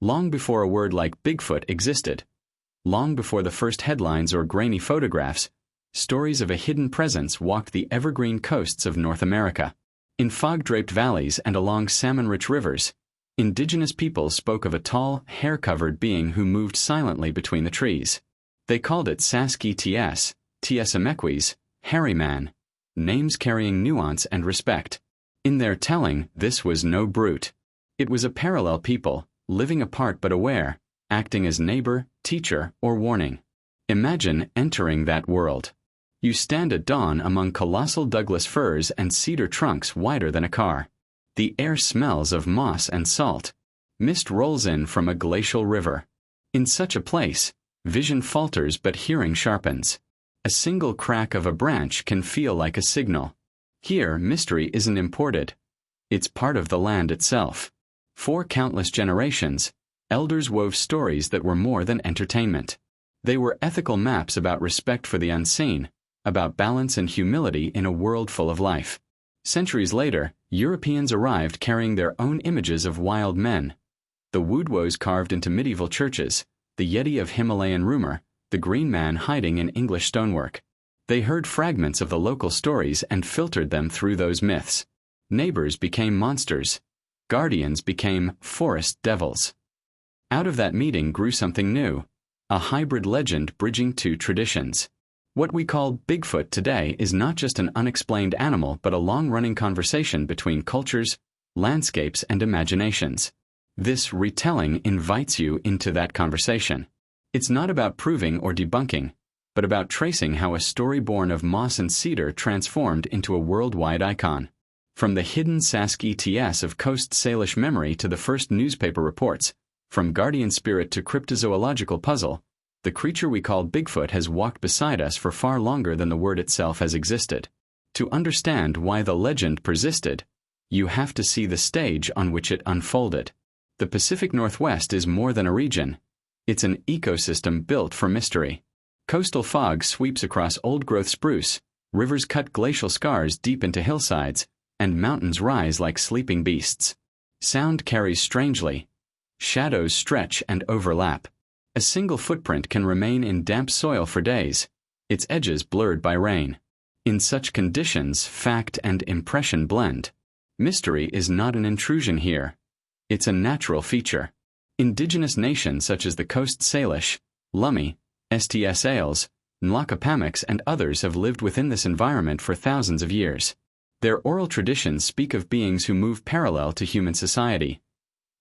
long before a word like Bigfoot existed, long before the first headlines or grainy photographs, stories of a hidden presence walked the evergreen coasts of North America. In fog-draped valleys and along salmon-rich rivers, indigenous peoples spoke of a tall, hair-covered being who moved silently between the trees. They called it Saski-Ts, Tiesamequis, Hairy Man, names carrying nuance and respect. In their telling, this was no brute. It was a parallel people, living apart but aware, acting as neighbor, teacher, or warning. Imagine entering that world. You stand at dawn among colossal Douglas firs and cedar trunks wider than a car. The air smells of moss and salt. Mist rolls in from a glacial river. In such a place, vision falters but hearing sharpens. A single crack of a branch can feel like a signal. Here, mystery isn't imported. It's part of the land itself. For countless generations, elders wove stories that were more than entertainment. They were ethical maps about respect for the unseen, about balance and humility in a world full of life. Centuries later, Europeans arrived carrying their own images of wild men. The woodwoes carved into medieval churches, the Yeti of Himalayan rumor, the green man hiding in English stonework. They heard fragments of the local stories and filtered them through those myths. Neighbors became monsters. Guardians became forest devils. Out of that meeting grew something new, a hybrid legend bridging two traditions. What we call Bigfoot today is not just an unexplained animal but a long-running conversation between cultures, landscapes, and imaginations. This retelling invites you into that conversation. It's not about proving or debunking, but about tracing how a story born of moss and cedar transformed into a worldwide icon. From the hidden Saski-Ts of Coast Salish memory to the first newspaper reports, from guardian spirit to cryptozoological puzzle, the creature we call Bigfoot has walked beside us for far longer than the word itself has existed. To understand why the legend persisted, you have to see the stage on which it unfolded. The Pacific Northwest is more than a region. It's an ecosystem built for mystery. Coastal fog sweeps across old-growth spruce, rivers cut glacial scars deep into hillsides, and mountains rise like sleeping beasts. Sound carries strangely. Shadows stretch and overlap. A single footprint can remain in damp soil for days, its edges blurred by rain. In such conditions, fact and impression blend. Mystery is not an intrusion here. It's a natural feature. Indigenous nations such as the Coast Salish, Lummi, Sts Ales, Nlakapamix, and others have lived within this environment for thousands of years. Their oral traditions speak of beings who move parallel to human society.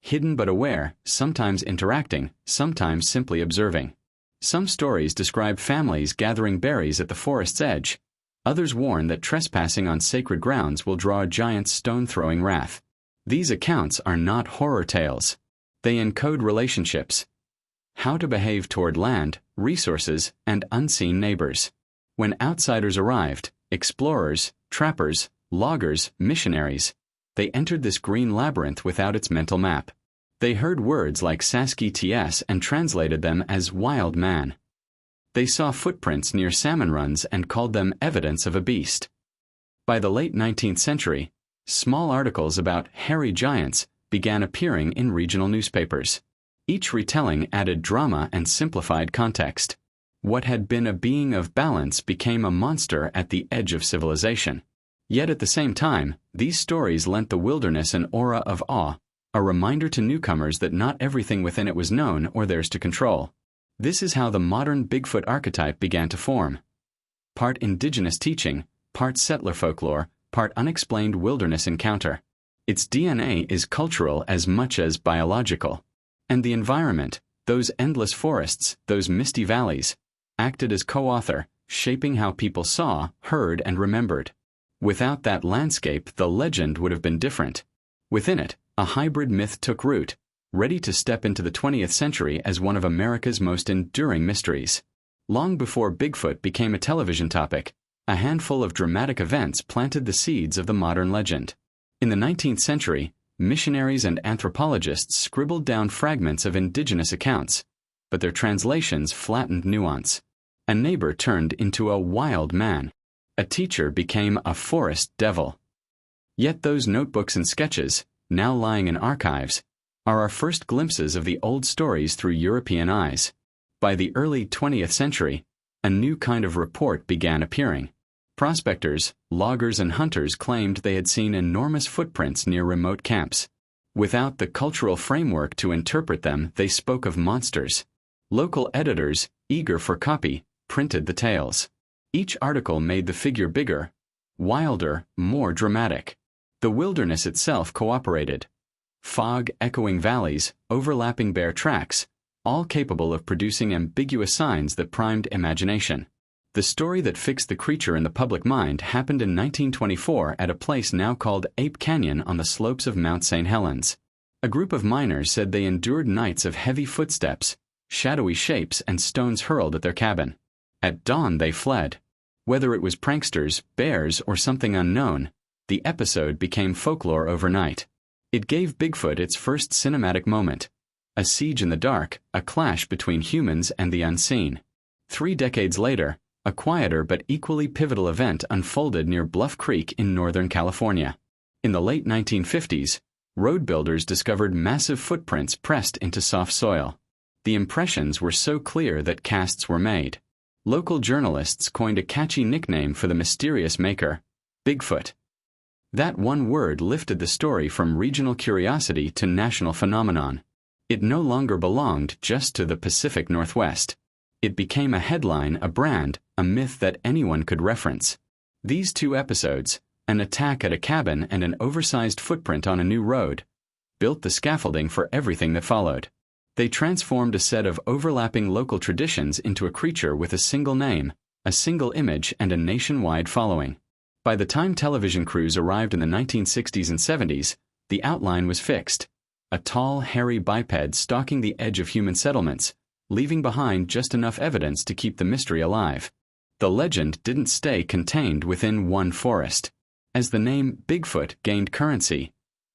Hidden but aware, sometimes interacting, sometimes simply observing. Some stories describe families gathering berries at the forest's edge. Others warn that trespassing on sacred grounds will draw a giant stone-throwing wrath. These accounts are not horror tales. They encode relationships. How to behave toward land, resources, and unseen neighbors. When outsiders arrived, explorers, trappers, loggers, missionaries, they entered this green labyrinth without its mental map. They heard words like Saski-Ts and translated them as wild man. They saw footprints near salmon runs and called them evidence of a beast. By the late 19th century, small articles about hairy giants began appearing in regional newspapers. Each retelling added drama and simplified context. What had been a being of balance became a monster at the edge of civilization. Yet at the same time, these stories lent the wilderness an aura of awe, a reminder to newcomers that not everything within it was known or theirs to control. This is how the modern Bigfoot archetype began to form. Part indigenous teaching, part settler folklore, part unexplained wilderness encounter. Its DNA is cultural as much as biological. And the environment, those endless forests, those misty valleys, acted as co-author, shaping how people saw, heard, and remembered. Without that landscape, the legend would have been different. Within it, a hybrid myth took root, ready to step into the 20th century as one of America's most enduring mysteries. Long before Bigfoot became a television topic, a handful of dramatic events planted the seeds of the modern legend. In the 19th century, missionaries and anthropologists scribbled down fragments of indigenous accounts, but their translations flattened nuance. A neighbor turned into a wild man. A teacher became a forest devil. Yet those notebooks and sketches, now lying in archives, are our first glimpses of the old stories through European eyes. By the early 20th century, a new kind of report began appearing. Prospectors, loggers, and hunters claimed they had seen enormous footprints near remote camps. Without the cultural framework to interpret them, they spoke of monsters. Local editors, eager for copy, printed the tales. Each article made the figure bigger, wilder, more dramatic. The wilderness itself cooperated. Fog, echoing valleys, overlapping bare tracks, all capable of producing ambiguous signs that primed imagination. The story that fixed the creature in the public mind happened in 1924 at a place now called Ape Canyon on the slopes of Mount St. Helens. A group of miners said they endured nights of heavy footsteps, shadowy shapes, and stones hurled at their cabin. At dawn they fled. Whether it was pranksters, bears, or something unknown, the episode became folklore overnight. It gave Bigfoot its first cinematic moment. A siege in the dark, a clash between humans and the unseen. 3 decades later, a quieter but equally pivotal event unfolded near Bluff Creek in Northern California. In the late 1950s, road builders discovered massive footprints pressed into soft soil. The impressions were so clear that casts were made. Local journalists coined a catchy nickname for the mysterious maker, Bigfoot. That one word lifted the story from regional curiosity to national phenomenon. It no longer belonged just to the Pacific Northwest. It became a headline, a brand, a myth that anyone could reference. These 2 episodes, an attack at a cabin and an oversized footprint on a new road, built the scaffolding for everything that followed. They transformed a set of overlapping local traditions into a creature with a single name, a single image, and a nationwide following. By the time television crews arrived in the 1960s and 70s, the outline was fixed. A tall, hairy biped stalking the edge of human settlements, leaving behind just enough evidence to keep the mystery alive. The legend didn't stay contained within one forest. As the name Bigfoot gained currency,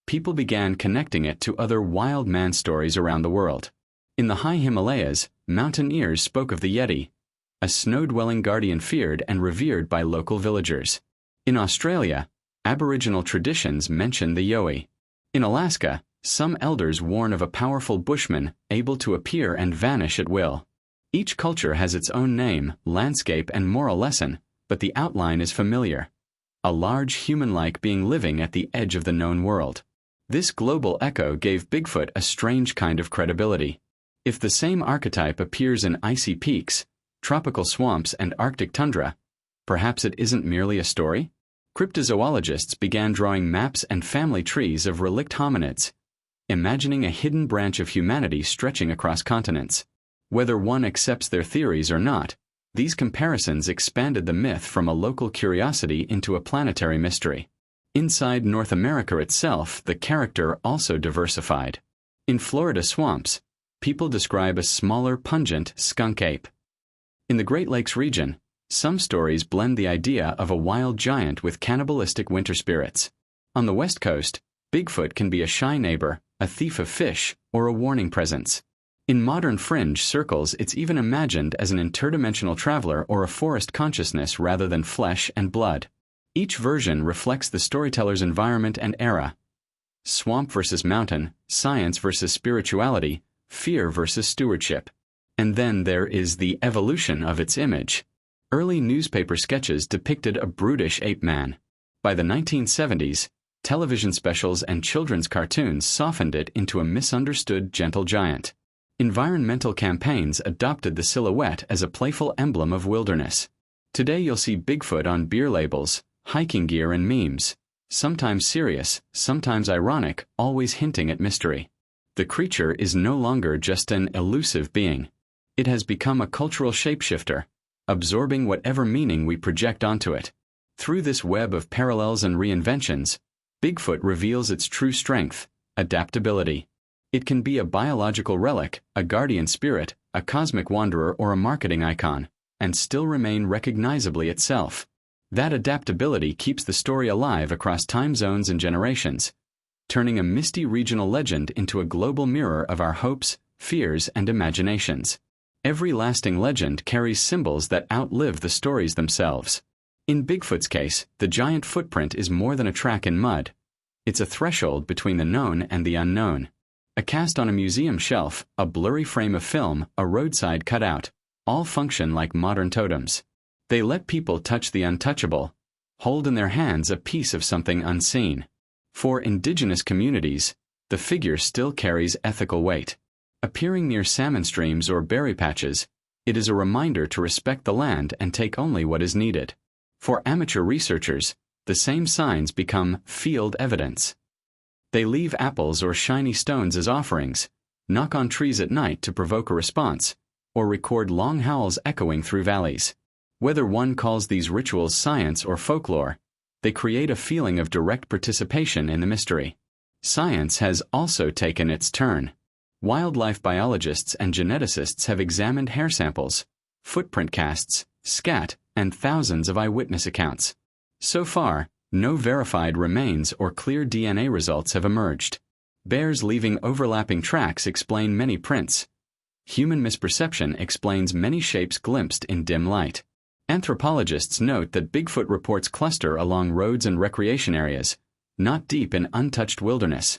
people began connecting it to other wild man stories around the world. In the high Himalayas, mountaineers spoke of the Yeti, a snow-dwelling guardian feared and revered by local villagers. In Australia, Aboriginal traditions mention the Yowie. In Alaska, some elders warn of a powerful bushman able to appear and vanish at will. Each culture has its own name, landscape, and moral lesson, but the outline is familiar. A large human-like being living at the edge of the known world. This global echo gave Bigfoot a strange kind of credibility. If the same archetype appears in icy peaks, tropical swamps, and Arctic tundra, perhaps it isn't merely a story? Cryptozoologists began drawing maps and family trees of relict hominids, imagining a hidden branch of humanity stretching across continents. Whether one accepts their theories or not, these comparisons expanded the myth from a local curiosity into a planetary mystery. Inside North America itself, the character also diversified. In Florida swamps, people describe a smaller, pungent skunk ape. In the Great Lakes region, some stories blend the idea of a wild giant with cannibalistic winter spirits. On the West Coast, Bigfoot can be a shy neighbor, a thief of fish, or a warning presence. In modern fringe circles, it's even imagined as an interdimensional traveler or a forest consciousness rather than flesh and blood. Each version reflects the storyteller's environment and era. Swamp versus mountain, science versus spirituality, fear versus stewardship. And then there is the evolution of its image. Early newspaper sketches depicted a brutish ape man. By the 1970s, television specials and children's cartoons softened it into a misunderstood gentle giant. Environmental campaigns adopted the silhouette as a playful emblem of wilderness. Today you'll see Bigfoot on beer labels, hiking gear, and memes, sometimes serious, sometimes ironic, always hinting at mystery. The creature is no longer just an elusive being. It has become a cultural shapeshifter, absorbing whatever meaning we project onto it. Through this web of parallels and reinventions, Bigfoot reveals its true strength, adaptability. It can be a biological relic, a guardian spirit, a cosmic wanderer, or a marketing icon, and still remain recognizably itself. That adaptability keeps the story alive across time zones and generations, turning a misty regional legend into a global mirror of our hopes, fears, and imaginations. Every lasting legend carries symbols that outlive the stories themselves. In Bigfoot's case, the giant footprint is more than a track in mud. It's a threshold between the known and the unknown. A cast on a museum shelf, a blurry frame of film, a roadside cutout, all function like modern totems. They let people touch the untouchable, hold in their hands a piece of something unseen. For Indigenous communities, the figure still carries ethical weight. Appearing near salmon streams or berry patches, it is a reminder to respect the land and take only what is needed. For amateur researchers, the same signs become field evidence. They leave apples or shiny stones as offerings, knock on trees at night to provoke a response, or record long howls echoing through valleys. Whether one calls these rituals science or folklore, they create a feeling of direct participation in the mystery. Science has also taken its turn. Wildlife biologists and geneticists have examined hair samples, footprint casts, scat, and thousands of eyewitness accounts. So far, no verified remains or clear DNA results have emerged. Bears leaving overlapping tracks explain many prints. Human misperception explains many shapes glimpsed in dim light. Anthropologists note that Bigfoot reports cluster along roads and recreation areas, not deep in untouched wilderness,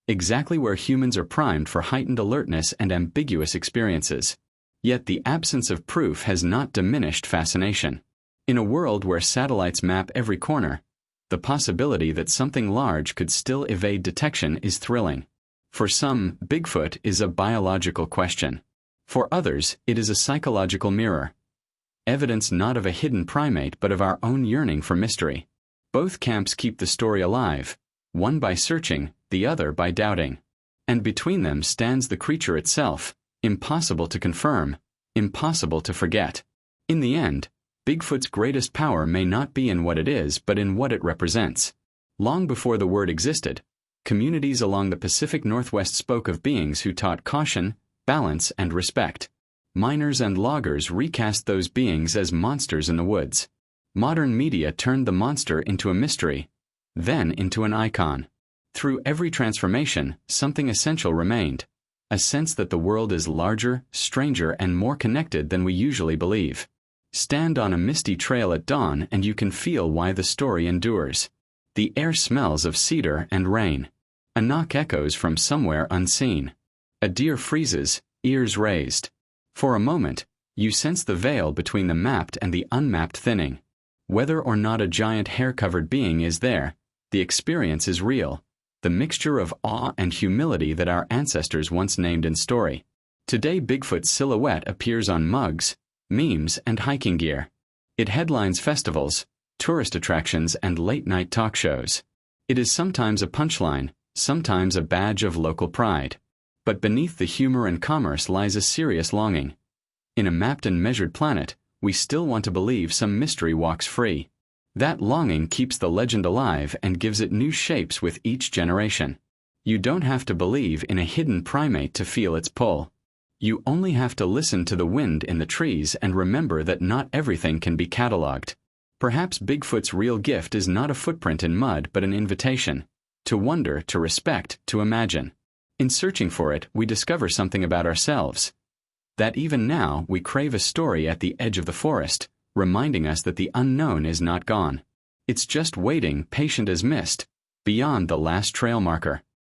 exactly where humans are primed for heightened alertness and ambiguous experiences. Yet the absence of proof has not diminished fascination. In a world where satellites map every corner, the possibility that something large could still evade detection is thrilling. For some, Bigfoot is a biological question. For others, it is a psychological mirror. Evidence not of a hidden primate but of our own yearning for mystery. Both camps keep the story alive, one by searching, the other by doubting. And between them stands the creature itself, impossible to confirm, impossible to forget. In the end, Bigfoot's greatest power may not be in what it is but in what it represents. Long before the word existed, communities along the Pacific Northwest spoke of beings who taught caution, balance, and respect. Miners and loggers recast those beings as monsters in the woods. Modern media turned the monster into a mystery, then into an icon. Through every transformation, something essential remained, a sense that the world is larger, stranger, and more connected than we usually believe. Stand on a misty trail at dawn and you can feel why the story endures. The air smells of cedar and rain. A knock echoes from somewhere unseen. A deer freezes, ears raised. For a moment, you sense the veil between the mapped and the unmapped thinning. Whether or not a giant hair-covered being is there, the experience is real, the mixture of awe and humility that our ancestors once named in story. Today Bigfoot's silhouette appears on mugs, memes, and hiking gear. It headlines festivals, tourist attractions, and late-night talk shows. It is sometimes a punchline, sometimes a badge of local pride. But beneath the humor and commerce lies a serious longing. In a mapped and measured planet, we still want to believe some mystery walks free. That longing keeps the legend alive and gives it new shapes with each generation. You don't have to believe in a hidden primate to feel its pull. You only have to listen to the wind in the trees and remember that not everything can be catalogued. Perhaps Bigfoot's real gift is not a footprint in mud but an invitation. To wonder, to respect, to imagine. In searching for it, we discover something about ourselves. That even now we crave a story at the edge of the forest, reminding us that the unknown is not gone. It's just waiting, patient as mist, beyond the last trail marker.